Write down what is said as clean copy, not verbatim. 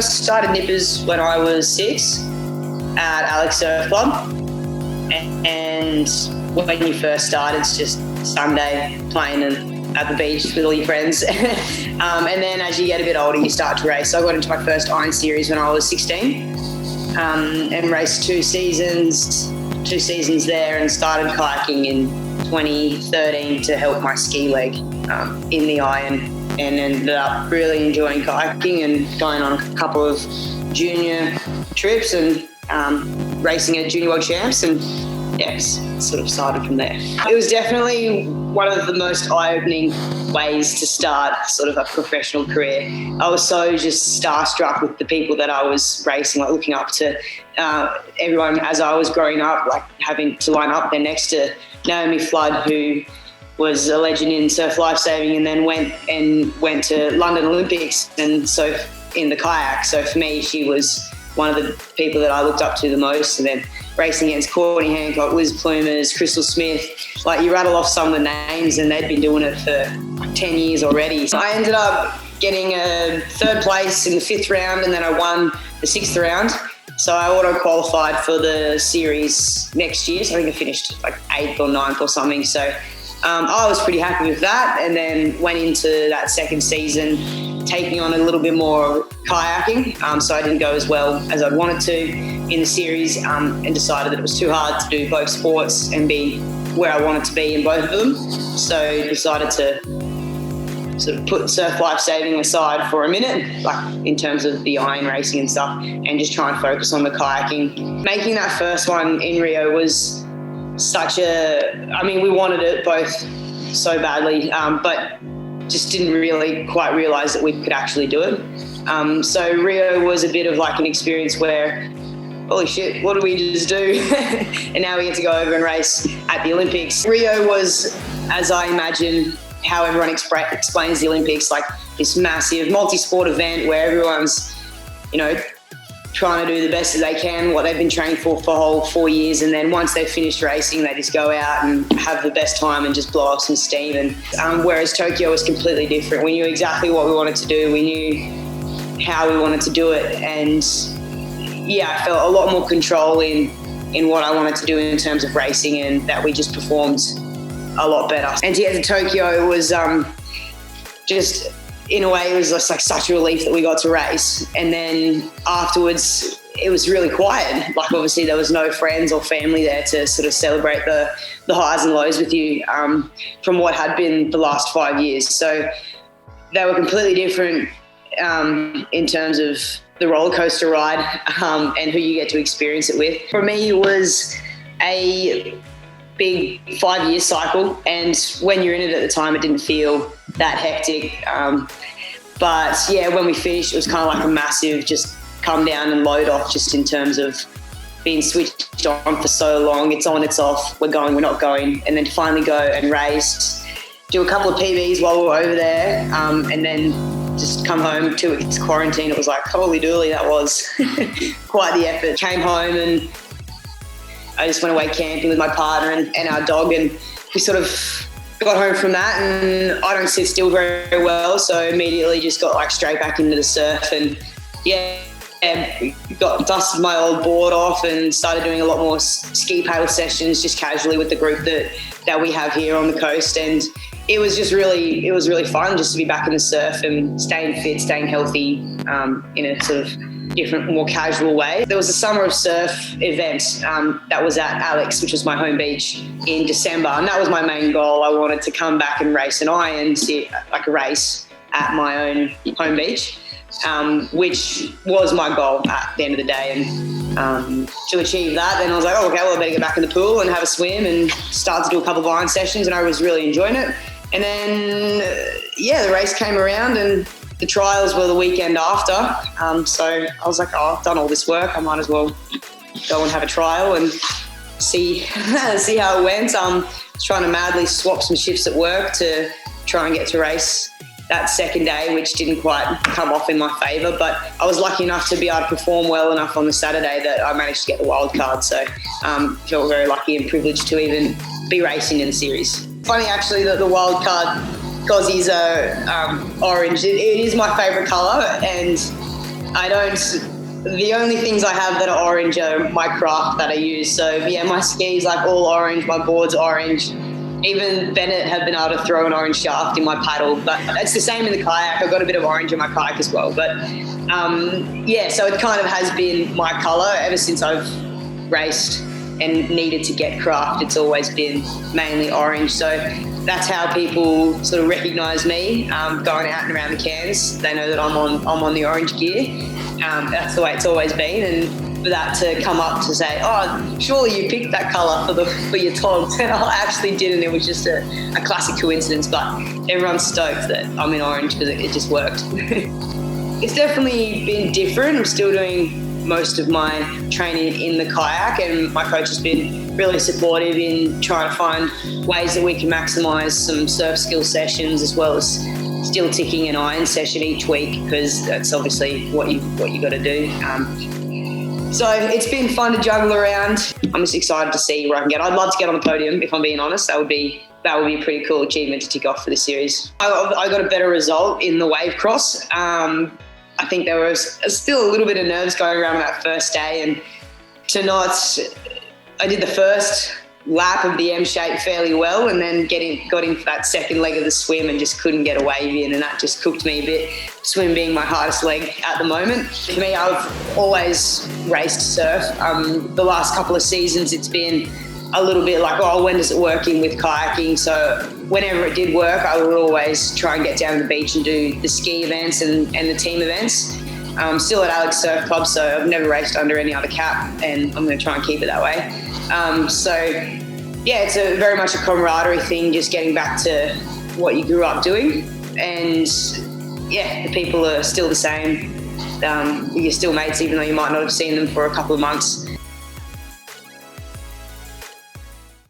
first started nippers when I was 6 at Alex Surf Club. And when you first start, it's just Sunday playing at the beach with all your friends. And then as you get a bit older, you start to race. So I got into my first Iron Series when I was 16 and raced 2 seasons there, and started kayaking in 2013 to help my ski leg in the Iron, and ended up really enjoying kayaking and going on a couple of junior trips and racing at Junior World Champs, and yes, sort of started from there. It was definitely one of the most eye-opening ways to start sort of a professional career. I was so just starstruck with the people that I was racing, like looking up to everyone as I was growing up, like having to line up there next to Naomi Flood, who was a legend in surf lifesaving, and then went to London Olympics, and so in the kayak. So for me, she was one of the people that I looked up to the most. And then racing against Courtney Hancock, Liz Plumers, Crystal Smith, like you rattle off some of the names, and they'd been doing it for like 10 years already. So I ended up getting a 3rd place in the 5th round, and then I won the 6th round. So I auto-qualified for the series next year. So I think I finished like 8th or 9th or something. So I was pretty happy with that, and then went into that second season taking on a little bit more kayaking. So I didn't go as well as I'd wanted to in the series, and decided that it was too hard to do both sports and be where I wanted to be in both of them. So decided to sort of put surf lifesaving aside for a minute, like in terms of the iron racing and stuff, and just try and focus on the kayaking. Making that first one in Rio was we wanted it both so badly, but just didn't really quite realise that we could actually do it. So Rio was a bit of like an experience where, holy shit, what did we just do? And now we get to go over and race at the Olympics. Rio was, as I imagine, how everyone explains the Olympics, like this massive multi-sport event where everyone's, trying to do the best as they can, what they've been training for a whole 4 years, and then once they've finished racing, they just go out and have the best time and just blow off some steam. And whereas Tokyo was completely different. We knew exactly what we wanted to do. We knew how we wanted to do it, and I felt a lot more control in what I wanted to do in terms of racing, and that we just performed a lot better. And to get to Tokyo was just, in a way, it was just like such a relief that we got to race. And then afterwards, it was really quiet. Like obviously there was no friends or family there to sort of celebrate the highs and lows with you from what had been the last 5 years. So they were completely different in terms of the roller coaster ride and who you get to experience it with. For me, it was a big 5-year cycle, and when you're in it at the time, it didn't feel that hectic. But when we finished, it was kind of like a massive just come down and load off, just in terms of being switched on for so long. It's on, it's off, we're going, we're not going. And then to finally go and race, do a couple of PBs while we were over there, and then just come home 2 weeks quarantine. It was like, holy dooly, that was quite the effort. Came home and I just went away camping with my partner and our dog, and we sort of got home from that, and I don't sit still very well, so immediately just got like straight back into the surf, and got dusted my old board off and started doing a lot more ski paddle sessions just casually with the group that we have here on the coast. And it was really fun just to be back in the surf and staying fit, staying healthy in a sort of different, more casual way. There was a Summer of Surf event that was at Alex, which was my home beach, in December, and that was my main goal. I wanted to come back and race an iron, like a race at my own home beach, which was my goal at the end of the day. And to achieve that, then I was like, I better get back in the pool and have a swim, and start to do a couple of iron sessions, and I was really enjoying it. And then, the race came around, and the trials were the weekend after. So I was like, I've done all this work, I might as well go and have a trial and see how it went. I was trying to madly swap some shifts at work to try and get to race that second day, which didn't quite come off in my favour. But I was lucky enough to be able to perform well enough on the Saturday that I managed to get the wild card. So felt very lucky and privileged to even be racing in the series. Funny actually that the wild card, because he's orange, it is my favourite colour, and I don't. The only things I have that are orange are my craft that I use. So yeah, my skis like all orange, my board's orange. Even Bennett have been able to throw an orange shaft in my paddle, but it's the same in the kayak. I've got a bit of orange in my kayak as well. But yeah, so it kind of has been my colour ever since I've raced and needed to get craft. It's always been mainly orange. So that's how people sort of recognise me going out and around the Cairns. They know that I'm on the orange gear. That's the way it's always been. And for that to come up to say, oh, surely you picked that colour for your togs. And I actually didn't. It was just a classic coincidence. But everyone's stoked that I'm in orange because it just worked. It's definitely been different. I'm still doing most of my training in the kayak, and my coach has been really supportive in trying to find ways that we can maximise some surf skill sessions, as well as still ticking an iron session each week, because that's obviously what you got to do. So it's been fun to juggle around. I'm just excited to see where I can get. I'd love to get on the podium, if I'm being honest. That would be a pretty cool achievement to tick off for the series. I got a better result in the wave cross. I think there was still a little bit of nerves going around that first day, and I did the first lap of the M shape fairly well, and then got into that second leg of the swim and just couldn't get a wave in, and that just cooked me a bit. Swim being my hardest leg at the moment. For me, I've always raced surf. The last couple of seasons, it's been a little bit like, oh, when does it work in with kayaking? So whenever it did work, I would always try and get down to the beach and do the ski events and the team events. I'm still at Alex Surf Club, so I've never raced under any other cap, and I'm going to try and keep it that way. So yeah, it's very much a camaraderie thing, just getting back to what you grew up doing. And yeah, the people are still the same. You're still mates, even though you might not have seen them for a couple of months.